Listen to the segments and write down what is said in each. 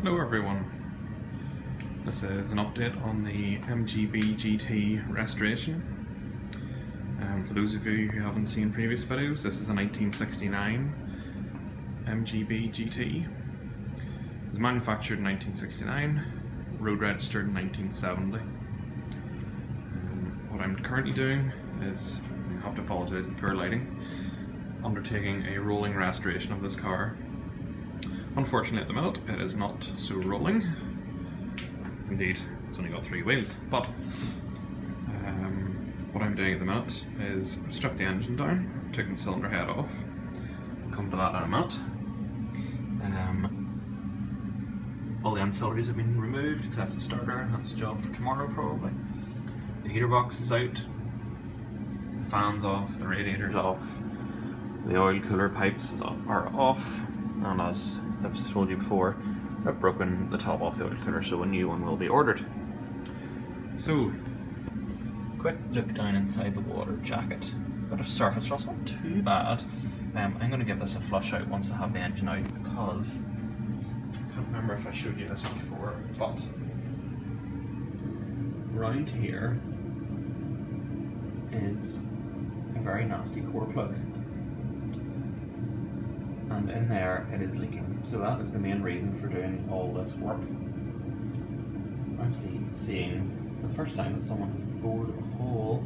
Hello everyone, this is an update on the MGB GT restoration. For those of you who haven't seen previous videos, this is a 1969 MGB GT. It was manufactured in 1969, road registered in 1970. What I'm currently doing is, I have to apologise for the poor lighting, undertaking a rolling restoration of this car. Unfortunately at the minute it is not so rolling. Indeed, it's only got 3 wheels, but what I'm doing at the minute is strip the engine down, taking the cylinder head off. I'll come to that in a minute. All the ancillaries have been removed except the starter. That's a job for tomorrow probably. The heater box is out, the fans off, the radiator's off, the oil cooler pipes are off, and as I've told you before, I've broken the top off the oil cooler, so a new one will be ordered. So, quick look down inside the water jacket. Bit of surface rust, not too bad. I'm going to give this a flush out once I have the engine out, because I can't remember if I showed you this before, but round here is a very nasty core plug, and in there it is leaking. So that is the main reason for doing all this work. Actually seeing the first time that someone has bored a hole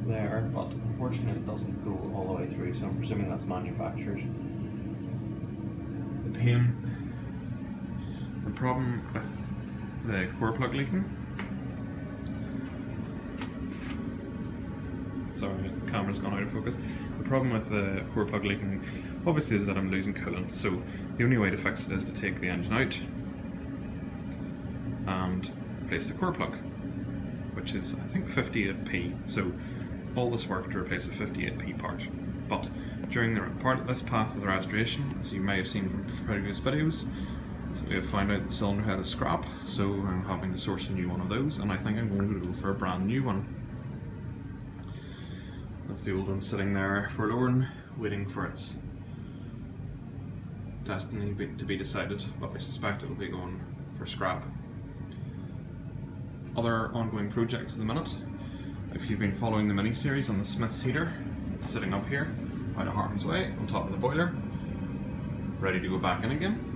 there, but unfortunately it doesn't go all the way through, so I'm presuming that's manufacturer's. The problem with the core plug leaking, sorry, the camera's gone out of focus. The problem with the core plug leaking obviously is that I'm losing coolant, so the only way to fix it is to take the engine out and replace the core plug, which is I think 58p. So all this work to replace the 58p part. But during this path of the restoration, as you may have seen from previous videos, so we have found out the cylinder head is scrap, so I'm having to source a new one of those, and I think I'm going to go for a brand new one. That's the old one sitting there forlorn, waiting for its destiny to be decided, but I suspect it'll be going for scrap. Other ongoing projects at the minute, if you've been following the mini-series on the Smith's heater, it's sitting up here, out of harm's way, on top of the boiler, ready to go back in again.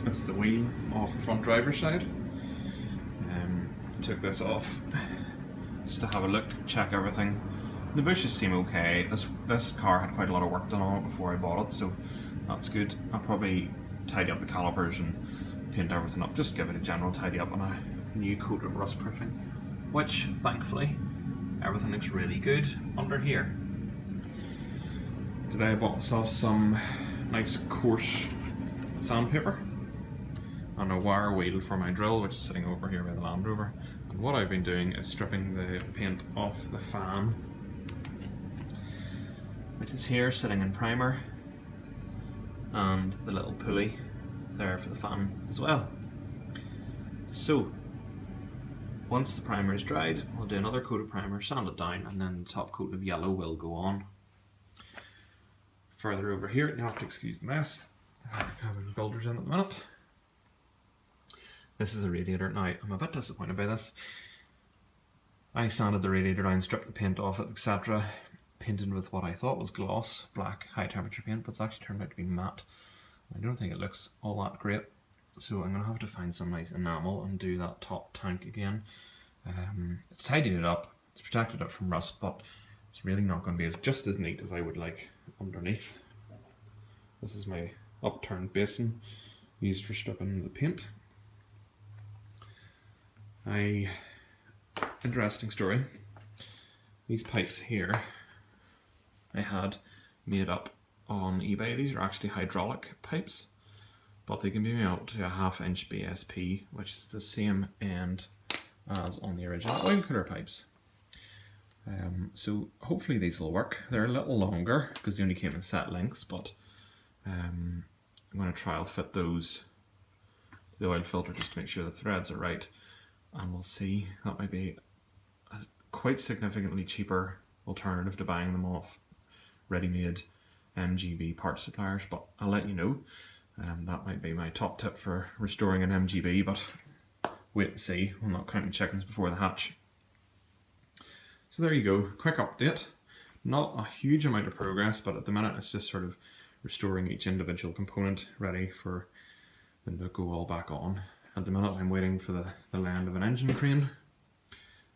It's the wheel off the front driver's side. Took this off just to have a look, check everything. The bushes seem okay. This car had quite a lot of work done on it before I bought it, so that's good. I'll probably tidy up the calipers and paint everything up, just give it a general tidy up and a new coat of rust proofing, which thankfully everything looks really good under here. Today I bought myself some nice coarse sandpaper and a wire wheel for my drill, which is sitting over here by the Land Rover. And what I've been doing is stripping the paint off the fan, which is here sitting in primer, and the little pulley there for the fan as well. So once the primer is dried, I'll do another coat of primer, sand it down, and then the top coat of yellow will go on. Further over here, you have to excuse the mess. Having builders in at the minute. This is a radiator. Now, I'm a bit disappointed by this. I sanded the radiator down, stripped the paint off it, etc. Painted with what I thought was gloss, black, high temperature paint, but it's actually turned out to be matte. I don't think it looks all that great. So I'm going to have to find some nice enamel and do that top tank again. It's tidied it up, it's protected it from rust, but it's really not going to be just as neat as I would like underneath. This is my upturned basin used for stripping the paint. Interesting story. These pipes here I had made up on eBay. These are actually hydraulic pipes, but they can be made up to a 1/2 inch BSP, which is the same end as on the original oil cooler pipes. So hopefully these will work. They're a little longer because they only came in set lengths, but I'm going to trial fit those, the oil filter, just to make sure the threads are right, and we'll see. That might be a quite significantly cheaper alternative to buying them off ready-made MGB part suppliers, but I'll let you know. That might be my top tip for restoring an MGB, but wait and see. I'm not counting chickens before the hatch. So there you go, quick update. Not a huge amount of progress, but at the minute it's just sort of restoring each individual component ready for them to go all back on. At the minute I'm waiting for the land of an engine crane,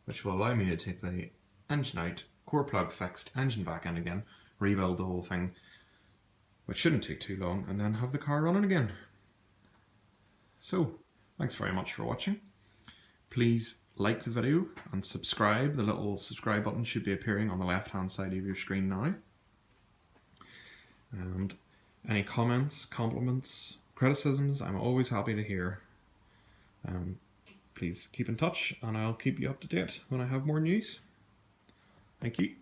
which will allow me to take the engine out, core plug fixed, engine back in again, rebuild the whole thing, which shouldn't take too long, and then have the car running again. So, thanks very much for watching. Please like the video and subscribe. The little subscribe button should be appearing on the left hand side of your screen now. And any comments, compliments, criticisms, I'm always happy to hear. Please keep in touch and I'll keep you up to date when I have more news. Thank you.